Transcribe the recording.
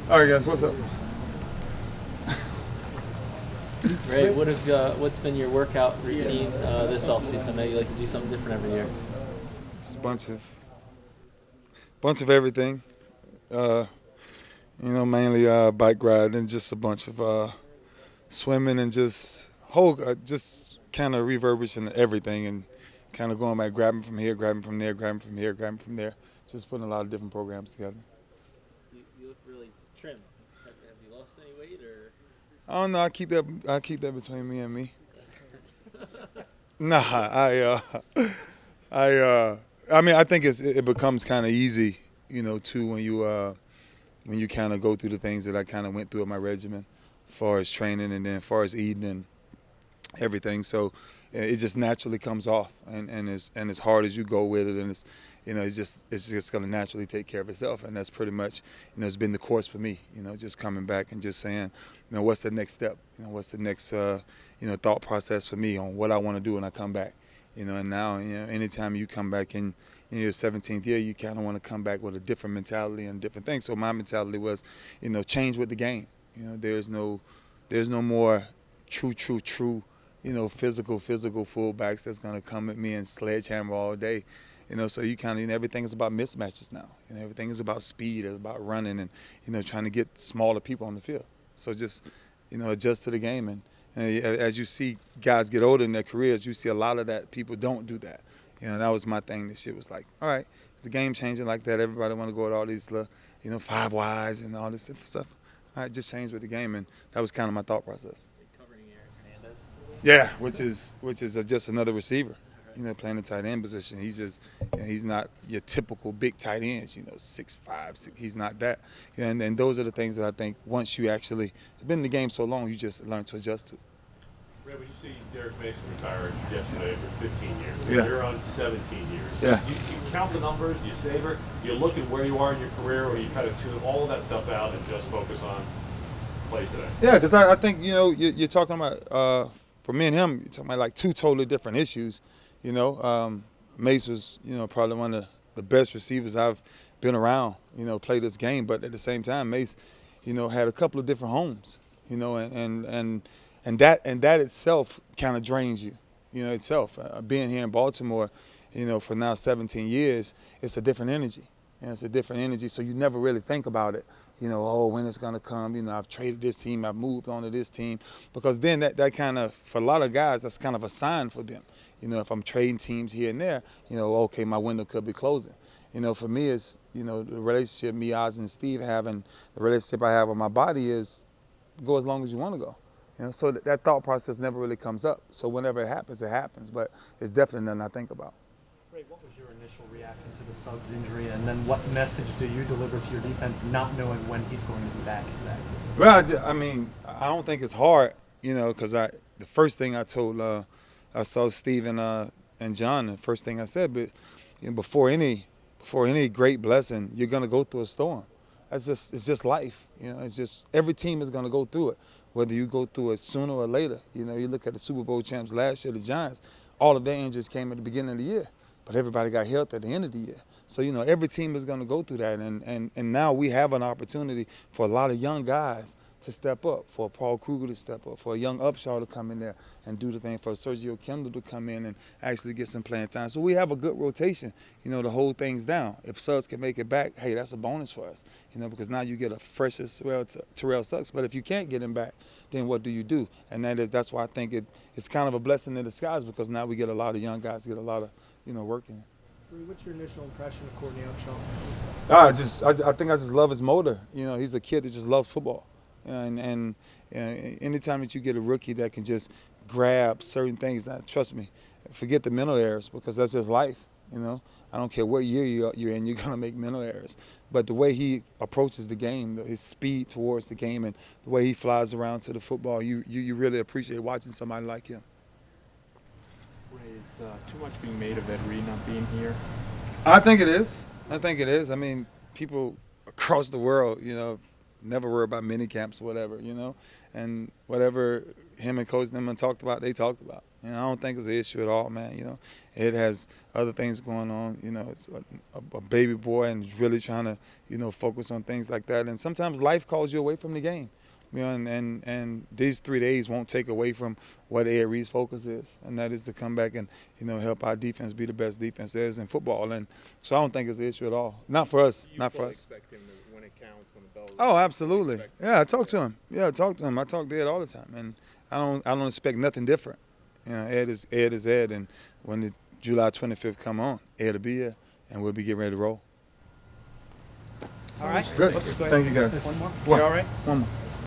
All right, guys, what's up? Ray, what's been your workout routine this offseason? I know you like to do something different every year. It's a bunch of everything. Uh, mainly bike riding and just a bunch of swimming and just kind of refurbishing everything and kind of going back, grabbing from here, grabbing from there, grabbing from here, grabbing from there. Just putting a lot of different programs together. You look really trim. Have you lost any weight or? I don't know. I keep that between me and me. Nah, I mean, I think it becomes kind of easy, too, when you kind of go through the things that I kind of went through in my regimen, as far as training and then as far as eating and everything. So it just naturally comes off, and as hard as you go with it, and it's just going to naturally take care of itself, and that's pretty much it's been the course for me. Just coming back and just saying, what's the next step? What's the next thought process for me on what I want to do when I come back. And now anytime you come back in your 17th year, you kind of want to come back with a different mentality and different things. So my mentality was, change with the game. There's no more true, physical fullbacks that's going to come at me and sledgehammer all day. So you kind of, everything is about mismatches now. Everything is about speed, it's about running and, trying to get smaller people on the field. So just, adjust to the game. And as you see guys get older in their careers, you see a lot of that people don't do that. That was my thing this year. Was like, all right, the game changing like that. Everybody want to go with all these, five wides and all this different stuff. All right, just change with the game, and that was kind of my thought process. Covering Eric Hernandez. Yeah, which is just another receiver. Playing the tight end position. He's just he's not your typical big tight ends. 6'5", 6, he's not that. And those are the things that I think once you actually have been in the game so long, you just learn to adjust to. Ray, when you see Derek Mason retire yesterday after 15 years, Yeah. you're on 17 years. Yeah. Do you count the numbers? Do you savor? Do you look at where you are in your career, or you kind of tune all of that stuff out and just focus on play today? Yeah, because I think you're talking about for me and him, you're talking about like two totally different issues. Mace was probably one of the best receivers I've been around. Play this game, but at the same time, Mace, had a couple of different homes. And that itself kind of drains you. Itself being here in Baltimore, for now 17 years, it's a different energy. It's a different energy, so you never really think about it. When it's going to come. I've traded this team, I've moved on to this team. Because then that kind of, for a lot of guys, that's kind of a sign for them. If I'm trading teams here and there, okay, my window could be closing. For me, it's, the relationship me, Oz, and Steve have, and the relationship I have with my body is go as long as you want to go. So that thought process never really comes up. So whenever it happens, but it's definitely nothing I think about. Ray, what was your initial reaction to the Suggs injury, and then what message do you deliver to your defense not knowing when he's going to be back exactly? Well, I mean, I don't think it's hard, because the first thing I told, I saw Steve and John, the first thing I said, but before any great blessing, you're gonna go through a storm. It's just life. It's just every team is gonna go through it, whether you go through it sooner or later. You look at the Super Bowl champs last year, the Giants, all of their injuries came at the beginning of the year, but everybody got healthy at the end of the year. So every team is gonna go through that, and now we have an opportunity for a lot of young guys to step up, for Paul Kruger to step up, for a young Upshaw to come in there and do the thing, for Sergio Kendall to come in and actually get some playing time. So we have a good rotation, to hold things down. If Suggs can make it back, hey, that's a bonus for us, because now you get a fresher Terrell Suggs. But if you can't get him back, then what do you do? And that's why I think it's kind of a blessing in disguise, because now we get a lot of young guys, get a lot of, working. What's your initial impression of Courtney Upshaw? I think I just love his motor. He's a kid that just loves football. And anytime that you get a rookie that can just grab certain things, now, trust me, forget the mental errors, because that's just life. I don't care what year you're in, you're gonna make mental errors. But the way he approaches the game, his speed towards the game, and the way he flies around to the football, you really appreciate watching somebody like him. Ray, is too much being made of Ed Reed not being here? I think it is. I mean, people across the world, never worry about mini camps or whatever, and whatever him and Coach Newman talked about, they talked about. You know, I don't think it's an issue at all, man. You know, Ed has other things going on. You know, it's a baby boy and he's really trying to, you know, focus on things like that. And sometimes life calls you away from the game. You know, and these 3 days won't take away from what Ed Reed's focus is, and that is to come back and, you know, help our defense be the best defense there is in football. And so I don't think it's an issue at all. Not for us. Not for us. Expect him to, when it counts, when the bell rings. Oh, absolutely. Yeah, I talk to him. Yeah, I talk to him. I talk to Ed all the time, and I don't expect nothing different. You know, Ed is Ed, and when the July 25th come on, Ed will be here, and we'll be getting ready to roll. All right. Good. Let's go ahead. Thank you, guys. One more. One. You all right? One more.